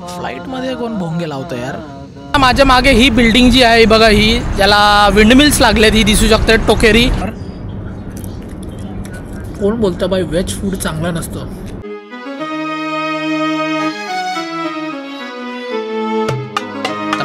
Flight मध्ये कोण भोंगे लावतं यार. माझ्या मागे ही बिल्डिंग जी आहे बघा, ही ज्याला विंडमिल्स लागलेत, ही दिसू शकते टोकेरी. कोण बोलतं बाई व्हेज फूड चांगलं नसतं.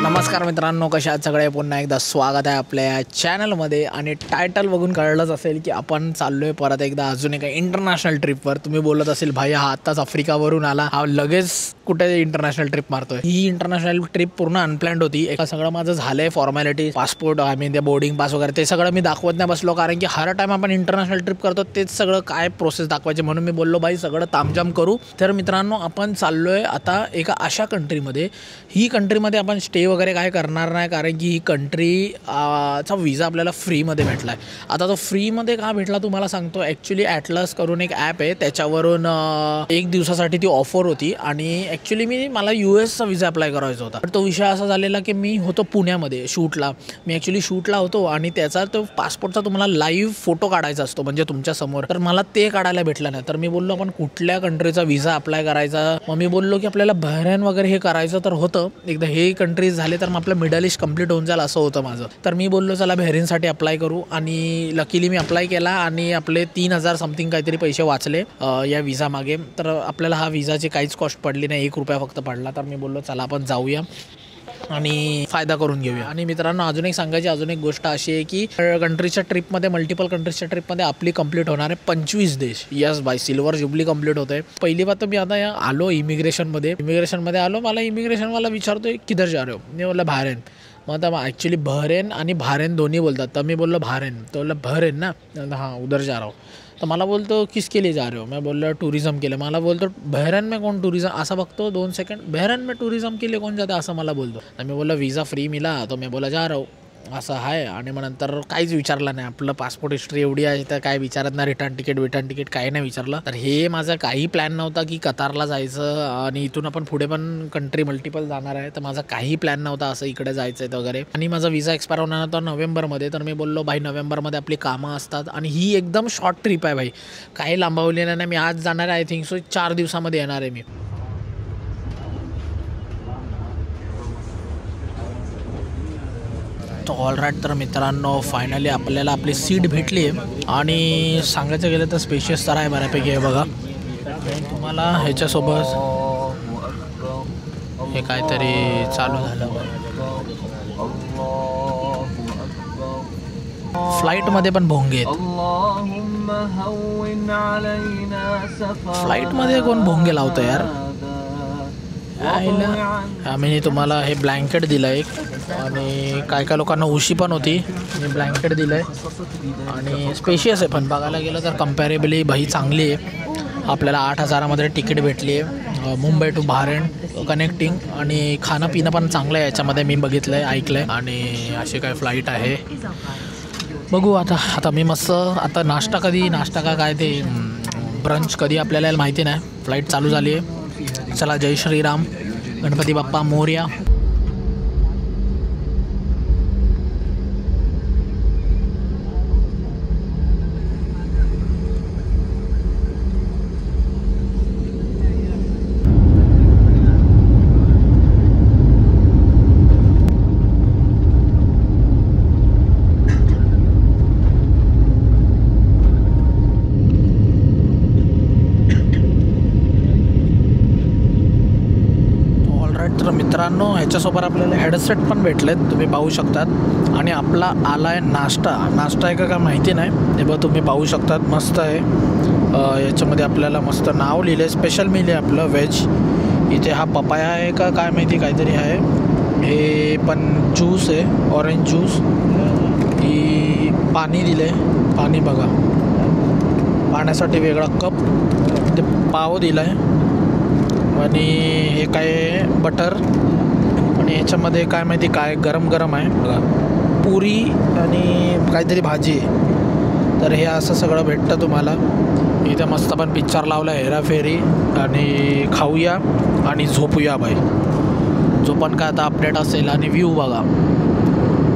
नमस्कार मित्रांनो, कशा आहात सगळे. पुन्हा एकदा स्वागत आहे आपल्या चॅनलमध्ये. आणि टायटल बघून कळलंच असेल की आपण चाललोय परत एकदा अजून एका इंटरनॅशनल ट्रिपवर. तुम्ही बोलत असेल भाई हा आत्ताच आफ्रिकावरून आला, हा लगेच कुठे इंटरनॅशनल ट्रिप मारतोय. ही इंटरनॅशनल ट्रिप पूर्ण अनप्लॅन्ड होती. एका सगळं माझं झालंय फॉर्मॅलिटी, पासपोर्ट आय मीन ते बोर्डिंग पास वगैरे ते सगळं मी दाखवत नाही बसलो, कारण की हर टाइम आपण इंटरनॅशनल ट्रिप करतो तेच सगळं काय प्रोसेस दाखवायचे, म्हणून मी बोललो भाई सगळं तामजाम करू. तर मित्रांनो, आपण चाललोय आता एका अशा कंट्रीमध्ये. ही कंट्रीमध्ये आपण स्टे वगैरे काय करणार नाही, कारण की ही कंट्री चा विजा आपल्याला फ्रीमध्ये भेटला आहे. आता तो फ्रीमध्ये का भेटला तुम्हाला सांगतो. ॲक्च्युली ॲटलस करून एक ॲप आहे, त्याच्यावरून एक दिवसासाठी ती ऑफर होती. आणि ॲक्च्युली मला US चा विजा अप्लाय करायचा होता. तर तो विषय असा झालेला की मी होतो पुण्यामध्ये शूटला. मी ॲक्च्युली शूटला होतो आणि त्याचा तो पासपोर्टचा तुम्हाला लाईव्ह फोटो काढायचा असतो म्हणजे तुमच्यासमोर. तर मला ते काढायला भेटलं नाही. तर मी बोललो आपण कुठल्या कंट्रीचा विजा अप्लाय करायचा. मग मी बोललो की आपल्याला बहरेन वगैरे हे करायचं तर होतं. एकदा हे कंट्रीज झाले तर मग आपलं मिडल ईस्ट कंप्लीट होऊन जाईल असं होतं माझं. तर मी बोललो चला बहरीनसाठी अप्लाय करू. आणि लकीली मी अप्लाय केला आणि आपले 3000 समथिंग काहीतरी पैसे वाचले या विजा मागे. तर आपल्याला हा विजाची काहीच कॉस्ट पडली नाही, 1 रुपया फक्त पडला. तर मी बोललो चला आपण जाऊया आणि फायदा करून घेऊया. आणि मित्रांनो, अजून एक गोष्ट अशी आहे की कंट्रीच्या ट्रिपमध्ये, मल्टिपल कंट्रीजच्या ट्रिपमध्ये आपली कंप्लीट होणार आहे 25 देश. Yes by, silver jubilee complete होते. पहिली बात तर मी आता आलो इमिग्रेशनमध्ये आलो. मला इमिग्रेशनवाला विचारतोय किधर जा रहे हो. मी बोलला बहरेन. मग आता ॲक्च्युली बहरेन आणि बहरेन दोन्ही बोलतात. तर मी बोललो बहरेन. तो बोलला बहरेन ना, हाँ उधर जा रहा हूँ. तर मला बोलतो किसके लिए जा रहे हो. मैं बोल टूरिज़म के लिए. मला बोलतो बहरेन में कौन टूरिज़म. असा बघतो 2 सेकंड, बहरेन में टूरिज़म के लिए कौन जाता असं मला बोलतो. तर मी बोलला विजा फ्री मिला तो मैं बोला जा रहा हूँ असं आहे. आणि मग नंतर काहीच विचारलं नाही. आपलं पासपोर्ट हिस्ट्री एवढी आहे तर काय विचारत नाही, रिटर्न तिकीट काही नाही विचारलं. तर हे माझा काही प्लॅन नव्हता की कतारला जायचं आणि इथून आपण पुढे पण कंट्री मल्टिपल जाणार आहे. तर माझा काही प्लॅन नव्हता असं इकडे जायचं आहे वगैरे. आणि माझा विजा एक्सपायर होणार होता नोव्हेंबरमध्ये. तर मी बोललो भाई नोव्हेंबरमध्ये आपली कामं असतात आणि ही एकदम शॉर्ट ट्रिप आहे भाई, काही लांबवलेलं नाही. मी आज जाणार आहे, आय थिंक सो 4 दिवसामध्ये येणार आहे मी. तो ऑलराईट. तर मित्रांनो, फायनली आपल्याला आपली सीट भेटली आहे. आणि सांगायचं गेलं तर स्पेशियस तर आहे बऱ्यापैकी आहे बघा. तुम्हाला ह्याच्यासोबत हे काहीतरी चालू झालं. फ्लाईटमध्ये पण भोंगे आहेत. फ्लाईटमध्ये कोण भोंगे लावतं यार. आम्ही तुम्हाला हे ब्लँकेट दिलं एक, आणि काय लोकांना उशी पण होती. मी ब्लँकेट दिलं आहे आणि स्पेशियस आहे. पण बघायला गेलं तर कम्पॅरेबली भाई चांगली आहे. आपल्याला 8000मध्ये तिकीट भेटली आहे मुंबई टू बहरेन कनेक्टिंग. आणि खाणं पिणं पण चांगलं आहे याच्यामध्ये, मी बघितलं आहे, ऐकलं आहे. आणि अशी काय फ्लाईट आहे बघू आता मी मस्त. आता नाश्ता का काय ते ब्रंच कधी आपल्याला माहिती नाही. फ्लाईट चालू झाली आहे. चला, जय श्रीराम, गणपती बाप्पा मोरया. मित्रांनो, ह्याच्यासोबत आपल्याला हेडसेट पण भेटलेत, तुम्ही पाहू शकतात. आणि आपला आला आहे नाश्ता आहे का माहिती नाही. हे बघा तुम्ही पाहू शकतात, मस्त आहे. याच्यामध्ये आपल्याला मस्त नाव लिहिलं आहे, स्पेशल मील आहे आपलं व्हेज. इथे हा पपाया आहे का काय माहिती, काहीतरी आहे. हे पण ज्यूस आहे, ऑरेंज ज्यूस. ही पाणी दिलं आहे, पाणी बघा, पाण्यासाठी वेगळा कप. ते पाव दिला आहे. आणि हे काय बटर. आणि ह्याच्यामध्ये काय माहिती काय गरम आहे बघा, पुरी आणि काहीतरी भाजी आहे. तर हे असं सगळं भेटतं तुम्हाला इथं. मस्त पण पिक्चर लावला हेराफेरी. आणि खाऊया आणि झोपूया बाई. जो पण काय आता अपडेट असेल. आणि व्ह्यू बघा,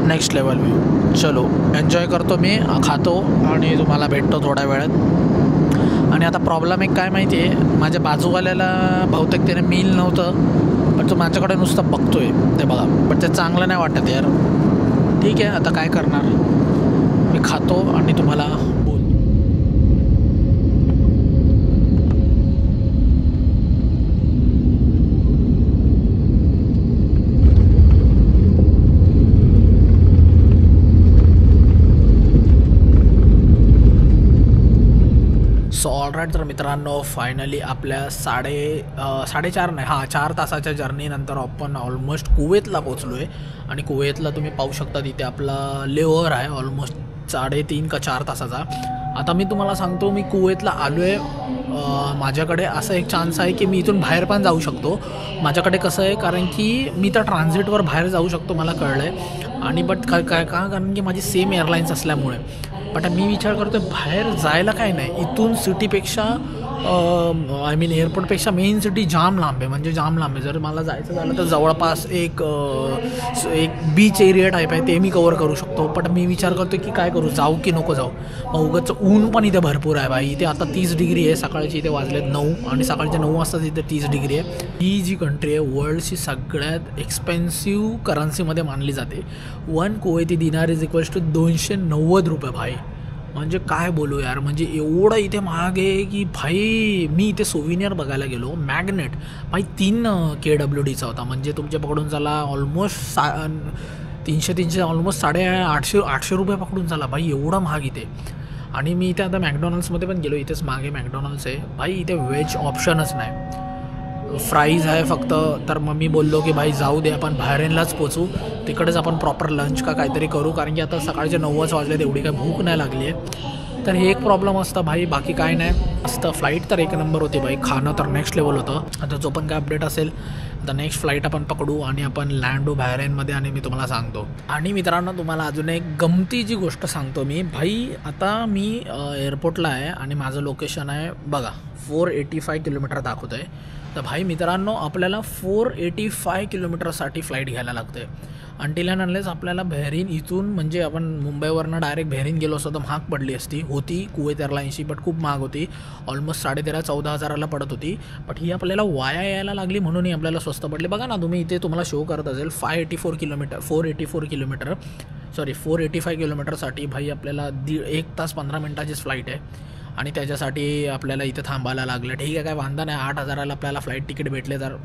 नेक्स्ट लेवल व्ह्यू. चलो एन्जॉय करतो मी, खातो आणि तुम्हाला भेटतो थोड्या वेळात. आणि आता प्रॉब्लेम एक काय माहिती आहे, माझ्या बाजूवाल्याला बहुतेक त्याने मील नव्हतं, पण तो माझ्याकडे नुसतं बघतोय ते बघा, पण ते चांगलं नाही वाटत यार. ठीक आहे, आता काय करणार, मी खातो आणि तुम्हाला बोलतो. सो ऑलराईट, तर मित्रांनो फायनली आपल्या 4 तासाच्या जर्नीनंतर आपण ऑलमोस्ट कुवेतला पोचलो आहे. आणि कुवेतला तुम्ही पाहू शकता तिथे आपला लेओव्हर आहे ऑलमोस्ट 3.5 का 4 तासाचा. आता मी तुम्हाला सांगतो, मी कुवेतला आलो आहे. माझ्याकडे असं एक चान्स आहे की मी इथून बाहेर पण जाऊ शकतो. माझ्याकडे कसं आहे, कारण की मी तर ट्रान्झिटवर बाहेर जाऊ शकतो, मला कळलं आहे. आणि बट काय कारण की माझी सेम एअरलाईन्स असल्यामुळे. बट मी विचार करतो बाहेर जायला काय नाही, इथून सिटीपेक्षा आय मीन एअरपोर्टपेक्षा मेन सिटी जाम लांब आहे, म्हणजे जाम लांब आहे. जर मला जायचं झालं तर जवळपास एक बीच एरिया टाईप आहे, ते मी कवर करू शकतो. पण मी विचार करतो की काय करू, जाऊ की नको जाऊ. मग उगाच ऊन पण इथे भरपूर आहे भाई. इथे आता 30 डिग्री आहे, सकाळची इथे वाजलेत 9 आणि सकाळचे 9 वाजता इथे 30 डिग्री आहे. ही जी कंट्री आहे वर्ल्डची सगळ्यात एक्सपेन्सिव्ह करन्सीमध्ये मानली जाते. 1 कुवेती दिनार इज इक्वल्स टू 290 रुपये भाई. म्हणजे काय बोलू यार, म्हणजे एवढं इथे महाग आहे की भाई. मी इथे सोविनियर बघायला गेलो, मॅग्नेट भाई 3 KWDचा होता, म्हणजे तुमच्या पकडून झाला ऑलमोस्ट 300 ऑलमोस्ट 850 रुपये पकडून झाला भाई. एवढं महाग इथे. आणि मी इथे आता मॅकडॉनल्ड्समध्ये पण गेलो, इथेच मागे मॅकडॉनल्ड्स आहे भाई. इथे व्हेज ऑप्शनच नाही, फ्राईज आहे फक्त. तर मग मी बोललो की भाई जाऊ दे, आपण बहरीनलाच पोचू, तिकडेच आपण प्रॉपर लंच का काहीतरी करू, कारण की आता सकाळचे 9 वाजले, तेवढी काही भूक नाही लागली आहे. तर हे एक प्रॉब्लेम असतं भाई, बाकी काय नाही असतं. फ्लाईट तर एक नंबर होती भाई, खाणं तर नेक्स्ट लेवल होतं. आता जो पण काय अपडेट असेल, आता नेक्स्ट फ्लाईट आपण पकडू आणि आपण लँड होऊ बहरीनमध्ये, आणि मी तुम्हाला सांगतो. आणि मित्रांनो, तुम्हाला अजून एक गमतीची गोष्ट सांगतो मी भाई. आता मी एअरपोर्टला आहे आणि माझं लोकेशन आहे बघा 485 किलोमीटर दाखवतं आहे. तर भाई मित्रांनो, आपल्याला 485 किलोमीटरसाठी फ्लाईट घ्यायला लागते. अनटिल अँड अनलेस आपल्याला बहरीन इथून, म्हणजे आपण मुंबईवरनं डायरेक्ट बहरीन गेलो असतो तर महाग पडली असती. होती कुवेत एअरलाईन्सची, बट खूप महाग होती, ऑलमोस्ट 13,000-14 हजाराला पडत होती. बट ही आपल्याला वाया यायला लागली म्हणूनही आपल्याला स्वस्त पडली. बघा ना तुम्ही, इथे तुम्हाला शो करत असेल 485 किलोमीटरसाठी भाई आपल्याला 1 तास 15 मिनटाचीच फ्लाईट आहे. आणि त्याच्यासाठी आपल्याला इथं थांबायला लागलं. ठीक आहे, काय वांदा नाही, 8,000ला आपल्याला फ्लाईट तिकीट भेटले तर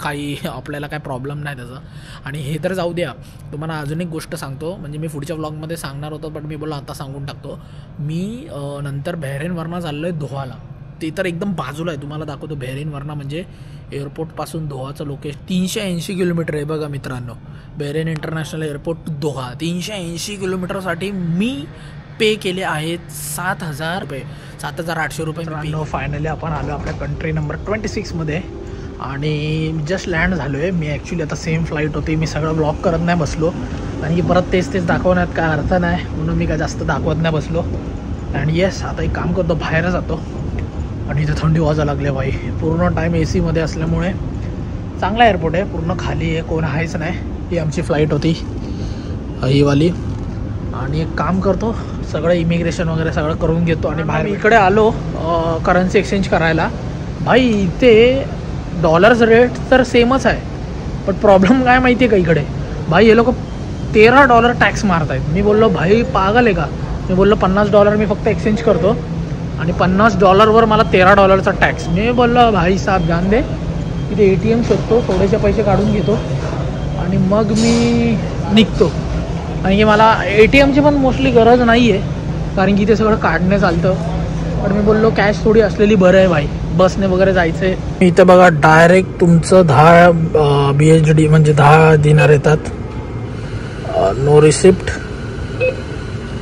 काही आपल्याला काय प्रॉब्लेम नाही त्याचं. आणि हे तर जाऊ द्या, तुम्हाला अजून एक गोष्ट सांगतो, म्हणजे मी पुढच्या व्लॉगमध्ये सांगणार होतो, पण मी बोललो आता सांगून टाकतो. मी नंतर बहरीनवरनं चाललो आहे दोहाला. ते तर एकदम बाजूला आहे, तुम्हाला दाखवतो. बहरीनवरनं म्हणजे एअरपोर्टपासून दोहाचं लोकेशन 380 किलोमीटर आहे बघा मित्रांनो. Bahrain international airport to Doha 380 किलोमीटरसाठी मी पे केले आहेत 7,000 रुपये, 7,800 रुपये. फायनली आपण आलो आपल्या कंट्री नंबर 26मध्ये आणि जस्ट लँड झालो आहे. मी ॲक्च्युली आता सेम फ्लाईट होती, मी सगळं ब्लॉक करत नाही बसलो, कारण की परत तेच दाखवण्यात काय अर्थ नाही, म्हणून मी काय जास्त दाखवत नाही बसलो. अँड येस, आता एक काम करतो, बाहेर जातो. आणि इथे थंडी वाजायला लागली भाई, पूर्ण टाईम AC मध्ये असल्यामुळे. चांगला एअरपोर्ट आहे, पूर्ण खाली आहे, कोण आहेच नाही. ही आमची फ्लाईट होती, ही वाली. आणि एक काम करतो, सगळं इमिग्रेशन वगैरे सगळं करून घेतो आणि बाहेर इकडे आलो करन्सी एक्सचेंज करायला. भाई इथे डॉलर्स रेट तर सेमच आहे, पण प्रॉब्लेम काय माहिती आहे का इकडे भाई, हे लोक $13 टॅक्स मारत आहेत. मी बोललो भाई पागल आहे का. मी बोललो $50 मी फक्त एक्सचेंज करतो आणि $50 मला $13 टॅक्स. मी बोललो भाई साहेब जान दे, तिथे ATM शोधतो, थोडेसे पैसे काढून घेतो आणि मग मी निघतो. कारण की मला ATMची पण मोस्टली गरज नाही आहे, कारण की ते सगळं काढणे चालतं. पण मी बोललो कॅश थोडी असलेली बरं आहे भाई, बसने वगैरे जायचं आहे. इथं बघा डायरेक्ट तुमचं 10 BHD म्हणजे 10 दिनार येतात, नो रिसिप्ट.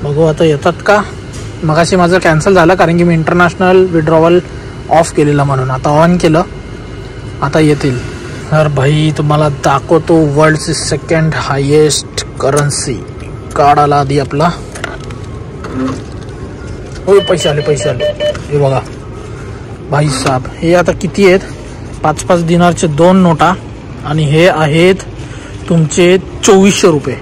बघू आता येतात का. मगाशी माझं कॅन्सल झालं कारण की मी इंटरनॅशनल विड्रॉवल ऑफ केलेलं, म्हणून आता ऑन केलं, आता येतील. तर भाई तुम्हाला दाखवतो वर्ल्डची 2nd हायेस्ट करन्सी कार्ड आला आधी आपला. हो पैसे आले हे बघा भाई साहेब. हे आता किती आहेत, 5-5 दिनारचे 2 नोटा आणि हे आहेत तुमचे 2400 रुपये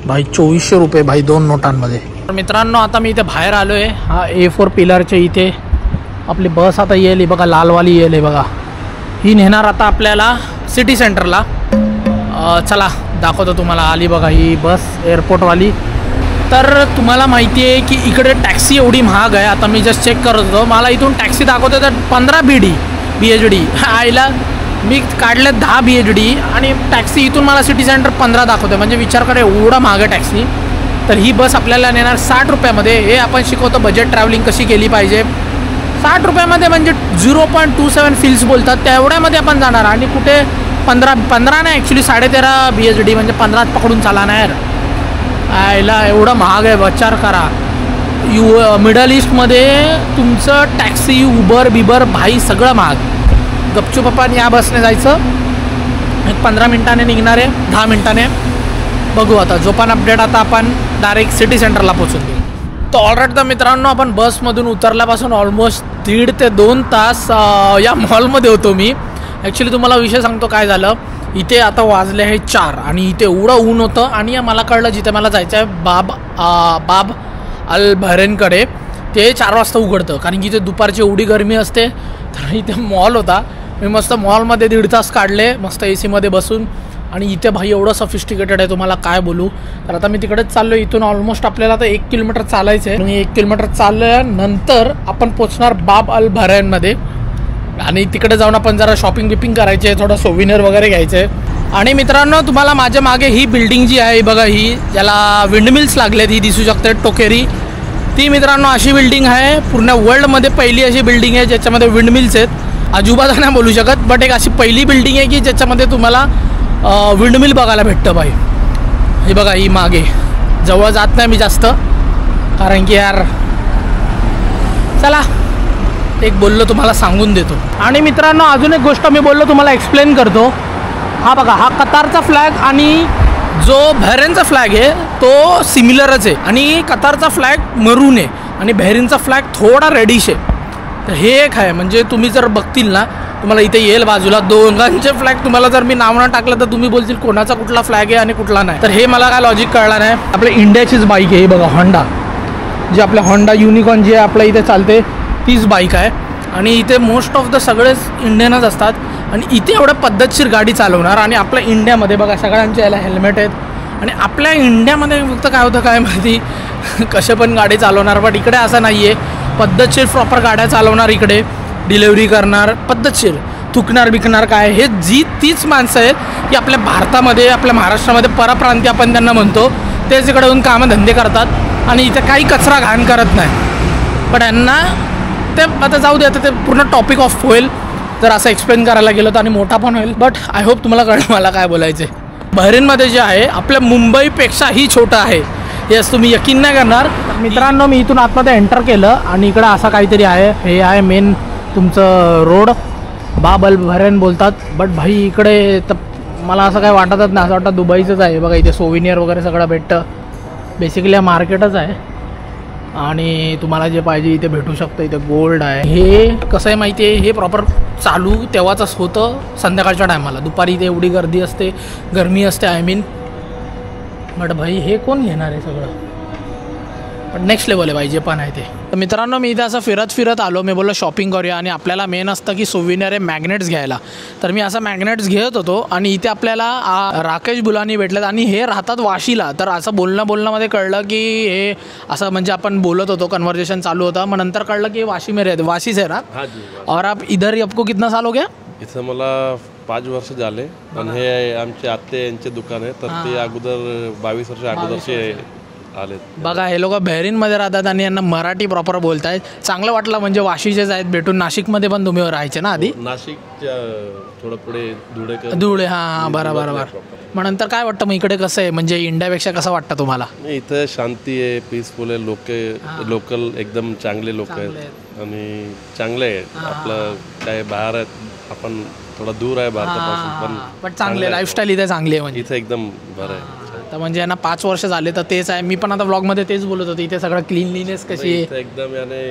भाई, 2400 रुपये भाई 2 नोटांमध्ये. तर मित्रांनो, आता मी इथे बाहेर आलो आहे. हा A4 पिलरच्या इथे आपली बस आता येईल बघा, लालवाली येईल बघा. ही नेणार आता आपल्याला सिटी सेंटरला. चला दाखवतो तुम्हाला. आली बघा ही बस एअरपोर्टवाली. तर तुम्हाला माहिती आहे की इकडे टॅक्सी एवढी महाग आहे. आता मी जस्ट चेक करत होतो, मला इथून टॅक्सी दाखवतो तर 15 BHD. आईला मी काढले 10 BHD आणि टॅक्सी इथून मला सिटी सेंटर 15 दाखवते. म्हणजे विचार करा एवढा महाग आहे टॅक्सी. तर ही बस आपल्याला नेणार 60 रुपयामध्ये. हे आपण शिकवतो बजेट ट्रॅव्हलिंग कशी केली पाहिजे. 60 रुपयामध्ये म्हणजे 0.27 फील्स बोलतात, तेवढ्यामध्ये आपण जाणार. आणि कुठे 15 नाही ॲक्च्युली 13.5 BHD म्हणजे 15 पकडून चाला नाही यार. आयला एवढं महाग आहे, विचार करा. मिडल ईस्टमध्ये तुमचं टॅक्सी उबर बिबर भाई सगळं महाग. गपचूप आपण या बसने जायचं. 15 मिनिटाने निघणार आहे, 10 मिनिटाने बघू. आता जो पण अपडेट आता आपण डायरेक्ट सिटी सेंटरला पोचून देऊ. तर ऑलरेडी तर मित्रांनो आपण बसमधून उतरल्यापासून ऑलमोस्ट 1.5 ते 2 तास या मॉलमध्ये होतो मी. ॲक्च्युली तुम्हाला विषय सांगतो काय झालं. इथे आता वाजले आहे 4 आणि इथे एवढं ऊन होतं. आणि मला कळलं जिथे मला जायचं आहे बाब अल बहरेनकडे, ते 4 वाजता उघडतं. कारण की इथे दुपारची एवढी गरमी असते. तर इथे मॉल होता. मी मस्त मॉलमध्ये 1.5 तास काढले मस्त AC मध्ये बसून. आणि इथे भाई एवढं सफिस्टिकेटेड आहे तुम्हाला काय बोलू. तर आता मी तिकडेच चाललो. इथून ऑलमोस्ट आपल्याला आता 1 किलोमीटर चालायचं आहे. आणि 1 किलोमीटर चालल्यानंतर आपण पोचणार बाब अल बहरेनमध्ये. आणि तिकडे जाऊन आपण जरा शॉपिंग बिपिंग करायचे, थोडं सोविनियर वगैरे घ्यायचे. आणि मित्रांनो तुम्हाला माझ्या मागे ही बिल्डिंग जी आहे बघा, ही ज्याला विंडमिल्स लागलेत, ही दिसू शकते टोकेरी. ती मित्रांनो अशी बिल्डिंग आहे पूर्ण वर्ल्डमध्ये पहिली अशी बिल्डिंग आहे ज्याच्यामध्ये विंडमिल्स आहेत. अजिबात नाही बोलू शकत, बट एक अशी पहिली बिल्डिंग आहे की ज्याच्यामध्ये तुम्हाला विंडमिल बघायला भेटतं भाई. हे बघा ही मागे. जवळ जात नाही मी जास्त कारण की यार चला एक बोललो तुम्हाला सांगून देतो. आणि मित्रांनो अजून एक गोष्ट मी बोललो तुम्हाला एक्सप्लेन करतो. हा बघा हा कतारचा फ्लॅग आणि जो बहरेनचा फ्लॅग आहे तो सिमिलरच आहे. आणि कतारचा फ्लॅग मरून आहे आणि बहरीनचा फ्लॅग थोडा रेडिश आहे. तर हे एक आहे. म्हणजे तुम्ही जर बघतील ना तुम्हाला इथे येईल बाजूला दोघांचे फ्लॅग. तुम्हाला जर मी नाव न टाकलं तर तुम्ही बोलतील कोणाचा कुठला फ्लॅग आहे आणि कुठला नाही. तर हे मला काय लॉजिक कळलं नाही. आपल्या इंडियाचीच बाईक आहे ही बघा, होंडा. जी आपल्या होंडा युनिकॉर्न जी आहे आपल्या इथे चालते तीच बाईक आहे. आणि इथे मोस्ट ऑफ द सगळेच इंडियनच असतात. आणि इथे एवढं पद्धतशीर गाडी चालवणार. आणि आपल्या इंडियामध्ये बघा सगळ्यांचे याला हेल्मेट आहेत. आणि आपल्या इंडियामध्ये फक्त काय होतं काय माहिती कसे पण गाडी चालवणार. बट इकडे असं नाही आहे. पद्धतशीर प्रॉपर गाड्या चालवणार, इकडे डिलेवरी करणार, पद्धतशीर थुकणार बिकणार काय हे तीच माणसं आहेत की आपल्या भारतामध्ये आपल्या महाराष्ट्रामध्ये परप्रांतीय आपण त्यांना म्हणतो. तेच इकडे येऊन कामधंदे करतात आणि इथे काही कचरा घाण करत नाही. पण यांना ते आता जाऊ दे, आता ते पूर्ण टॉपिक ऑफ होईल जर असं एक्सप्लेन करायला गेलं तर आणि मोठा पण होईल. बट आय होप तुम्हाला कळलं मला काय बोलायचं आहे. बहरीनमध्ये जे आहे आपल्या मुंबईपेक्षाही छोटं आहे. येस तुम्ही यकीन नाही करणार. मित्रांनो मी इथून आतमध्ये एंटर केलं आणि इकडं असं काहीतरी आहे. हे आहे मेन तुमचं रोड, बाब अल बहरेन बोलतात. बट भाई इकडे तर मला असं काही वाटतच नाही. असं वाटतं दुबईचंच आहे. बघा इथे सोविनियर वगैरे सगळं भेटतं. बेसिकली मार्केटच आहे आणि तुम्हाला जे पाहिजे इथे भेटू शकतं. इथे गोल्ड आहे. हे कसं आहे माहिती आहे, हे प्रॉपर चालू तेव्हाच होतं संध्याकाळच्या टायमाला. दुपारी इथे एवढी गर्दी असते, गरमी असते आय मीन. बट भाई हे कोण घेणार आहे सगळं. पण नेक्स्ट लेवल आहे भाई जे पण आहे ते. तर मित्रांनो मी इथे असं फिरत आलो. मी बोललो शॉपिंग करूया. आणि आपल्याला मेन असतं की सोविनियर आहे मॅग्नेट्स घ्यायला. तर मी असं मॅग्नेट्स घेत होतो आणि इथे आपल्याला राकेश बुलानी भेटलेत आणि हे राहतात वाशीला. तर असं बोलण्यामध्ये कळलं की हे असं म्हणजे आपण बोलत होतो, कन्व्हर्सेशन चालू होतं. मग नंतर कळलं की वाशी में रहते, वाशी से ना. और आप इधर आपको कितना साल हो गया. इथं मला 5 वर्ष झाले. पण हे आमचे आत्ते यांचे दुकान आहे. तर ते अगोदर 22 वर्ष अगोदरचे आले. बघा हे लोक बहरीनमध्ये राहतात आणि यांना मराठी प्रॉपर बोलतायत. चांगलं वाटलं म्हणजे वाशीचेच आहेत भेटून. नाशिकमध्ये पण तुम्ही राहायचे ना आधी. नाशिकच्या थोडं पुढे धुळे. हां बरोबर. मग नंतर काय वाटतं मग इकडे कसं आहे म्हणजे इंडियापेक्षा कसं वाटतं तुम्हाला. इथं शांती आहे, पीसफुल आहे. लोकल एकदम चांगले लोक आहेत आणि चांगले आहेत. आपलं काय बाहेर आहेत आपण थोडा दूर आहे भारतापासून पण चांगले लाईफस्टाईल इथे चांगली आहे. म्हणजे इथं एकदम बरं आहे. तर म्हणजे यांना 5 वर्ष झाले तर तेच आहे. मी पण आता व्लॉगमध्ये तेच बोलत होते. इथे सगळं क्लीनलीनेस कशी आहे एकदम याने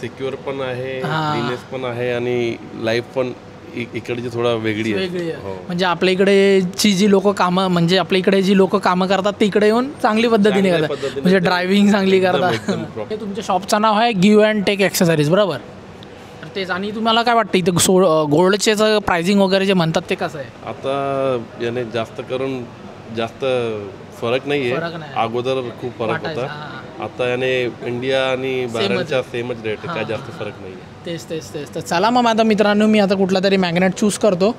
सिक्युअर पण आहे, क्लीननेस पण आहे आणि लाईफ पण इकडची थोडा वेगळी आहे. म्हणजे आपल्या इकडेची जी लोक कामं म्हणजे आपल्या इकडे जी लोक कामं करतात ते इकडे येऊन चांगली पद्धतीने करतात. म्हणजे ड्रायव्हिंग चांगली करतात. हे तुमच्या शॉपचं नाव आहे गिव्ह अँड टेक एक्सेसरीज बरोबर. तेच. आणि तुम्हाला काय वाटतं इथं गोल्डचे प्राइसिंग वगैरे जे म्हणतात ते कसं आहे? आता याने जास्त करून जास्त फरक नाही फरक आहे. नाही. अगोदर खूप फरक होता. आता याने इंडिया आणि बाहेरच्या सेमच रेट आहे, काय जास्त फरक नाही आहे. तेच. तर चला मग आता मित्रांनो, मी आता कुठला तरी मॅग्नेट चूज करतो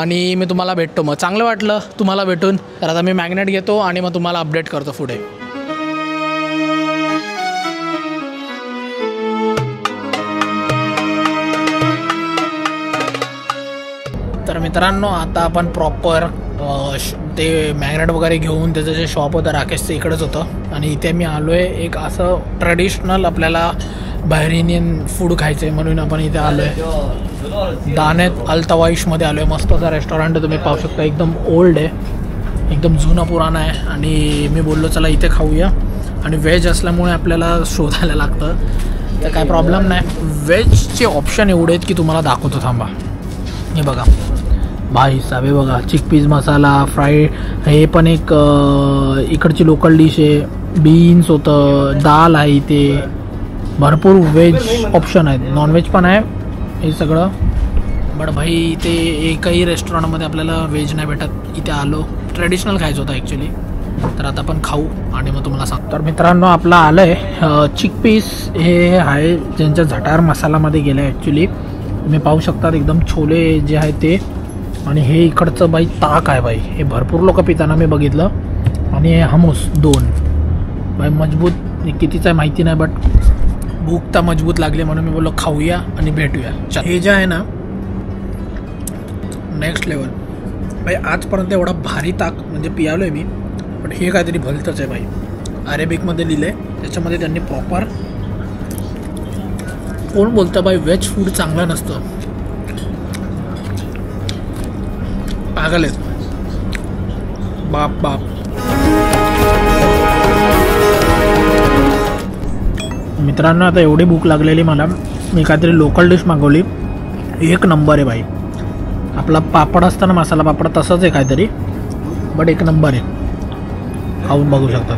आणि मी तुम्हाला भेटतो. मग चांगलं वाटलं तुम्हाला भेटून, तर आता मी मॅग्नेट घेतो आणि मग तुम्हाला अपडेट करतो पुढे. तर मित्रांनो, आता आपण प्रॉपर ते मॅग्नेट वगैरे घेऊन त्याचं जे शॉप होतं राकेशचं इकडेच होतं आणि इथे मी आलो आहे. एक असं ट्रेडिशनल आपल्याला बाहेरिनियन फूड खायचं आहे म्हणून आपण इथे आलो आहे. दानेत अल्तवाईशमध्ये आलो आहे. मस्त असं रेस्टॉरंट तुम्ही पाहू शकता, एकदम ओल्ड आहे, एकदम जुनं पुराणं आहे. आणि मी बोललो चला इथे खाऊया. आणि व्हेज असल्यामुळे आपल्याला शोधायला लागतं, तर काय प्रॉब्लेम नाही. व्हेजचे ऑप्शन एवढे आहेत की तुम्हाला दाखवतो, थांबा. हे बघा भाई साहेब, हे बघा चिकपीस मसाला फ्राय, हे पण एक इकडची लोकल डिश आहे. बीन्स होतं, दाल आहे इथे, भरपूर व्हेज ऑप्शन आहेत, नॉनव्हेज पण आहे हे सगळं. बट भाई इथे एकही रेस्टॉरंटमध्ये आपल्याला व्हेज नाही भेटत. इथे आलो, ट्रेडिशनल खायचं होतं ॲक्च्युली, तर आता आपण खाऊ आणि मग तुम्हाला सांगतो. तर मित्रांनो, आपलं आलं आहे चिकपीस. हे आहे ज्यांच्या झटार मसालामध्ये गेलं आहे ॲक्च्युली. तुम्ही पाहू शकता एकदम छोले जे आहे ते. आणि हे इकडचं बाई ताक आहे बाई, हे भरपूर लोक पिताना मी बघितलं. आणि हे हमूस 2 बाई, मजबूत कितीचं आहे माहिती नाही, बट भूक तर मजबूत लागली म्हणून मी बोललो खाऊया आणि भेटूया. हे जे आहे ना नेक्स्ट लेवल बाई. आजपर्यंत एवढा भारी ताक म्हणजे पियालो आहे मी, पण हे काहीतरी भलतंच आहे बाई. अरेबिकमध्ये लिहिलं आहे, त्याच्यामध्ये त्यांनी प्रॉपर. कोण बोलतं बाई व्हेज फूड चांगलं नसतं? पागल आहेत बाप. मित्रांनो, आता एवढी भूक लागलेली मला, मी काहीतरी लोकल डिश मागवली. एक नंबर आहे बाई. आपला पापड असताना मसाला पापड तसंच आहे काहीतरी, बट एक नंबर आहे. खाऊन बघू शकता.